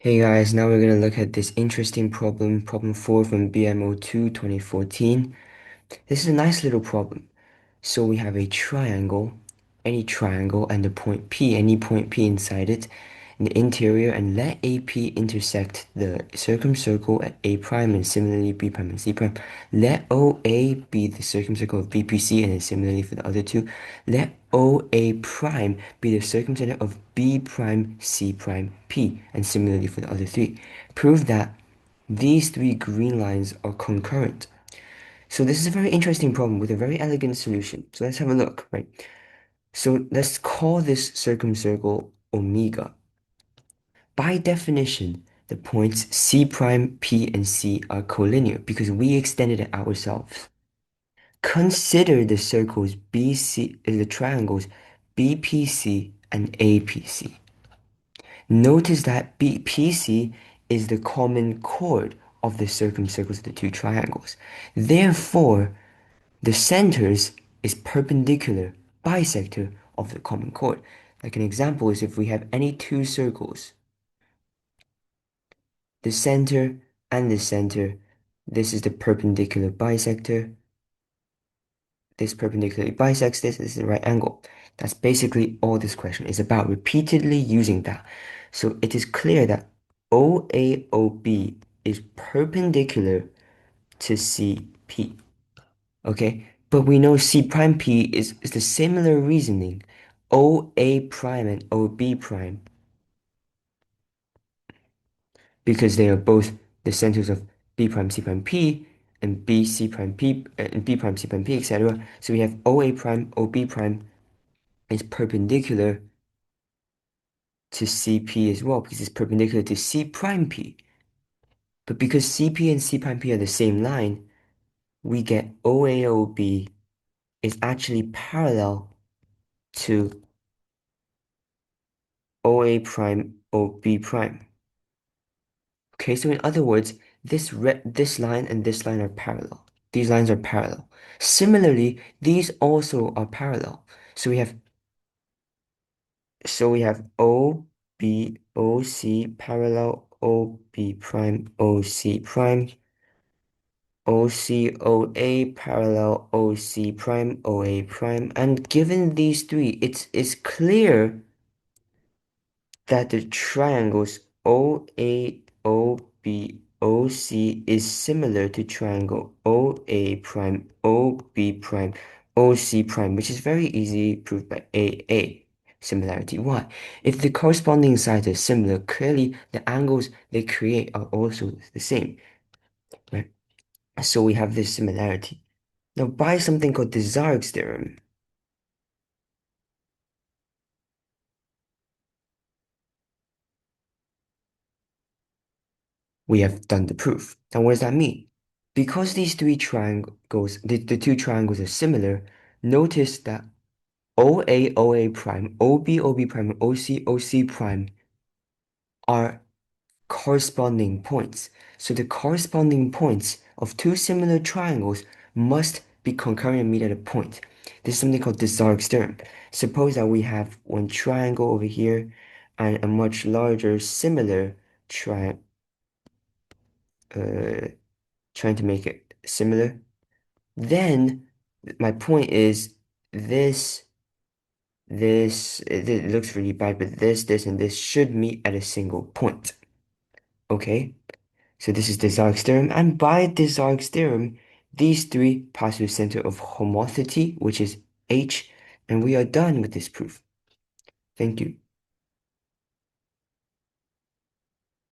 Hey guys, now we're going to look at this interesting problem 4 from BMO2 2014. This is a nice little problem. So we have a triangle, any triangle, and the point P, any point P inside it, in the interior, and let AP intersect the circumcircle at A prime, and similarly B prime and C prime. Let OA be the circumcircle of BPC, and then similarly for the other two. Let OA prime be the circumcenter of B prime, C prime, P, and similarly for the other three. Prove that these three green lines are concurrent. So this is a very interesting problem with a very elegant solution. So let's have a look, right? So let's call this circumcircle omega. By definition, the points C prime, P, and C are collinear because we extended it ourselves. Consider the circles BC, the triangles BPC and APC. Notice that BPC is the common chord of the circumcircles of the two triangles. Therefore, the centers is perpendicular bisector of the common chord. Like an example is if we have any two circles, the center and the center, this is the perpendicular bisector. This perpendicularly bisects this is the right angle. That's basically all this question is about, repeatedly using that. So it is clear that OAOB is perpendicular to CP. Okay, but we know C prime P is the similar reasoning. OA prime and OB prime, because they are both the centers of B prime C prime P and B C prime P and B prime C prime P, etc. So we have OA prime, OB prime is perpendicular to CP as well, because it's perpendicular to C prime P. But because CP and C prime P are the same line, we get OAOB is actually parallel to OA prime OB prime. Okay, so in other words, this line and this line are parallel. These lines are parallel. Similarly, these also are parallel. So we have O B O C parallel O B prime O C prime, O C O A parallel O C prime O A prime, and given these three, it's clear that the triangles OAOBOC is similar to triangle OA prime OB prime OC prime, which is very easily proved by AA. Similarity. Why? If the corresponding sides are similar, clearly the angles they create are also the same, right? So we have this similarity. Now, by something called the Zarg's theorem, we have done the proof. Now, what does that mean? Because these three triangles, the two triangles are similar, notice that OA, OA prime, OB, OB prime, and OC, OC prime are corresponding points. So the corresponding points of two similar triangles must be concurrent and meet at a point. This is something called the Zarg's theorem. Suppose that we have one triangle over here and a much larger similar triangle, uh, trying to make it similar. Then my point is this, it looks really bad, but this, and this should meet at a single point. Okay? So this is the Zarg's theorem, and by the Zarg's theorem, these three pass through the center of homotheity, which is H, and we are done with this proof. Thank you.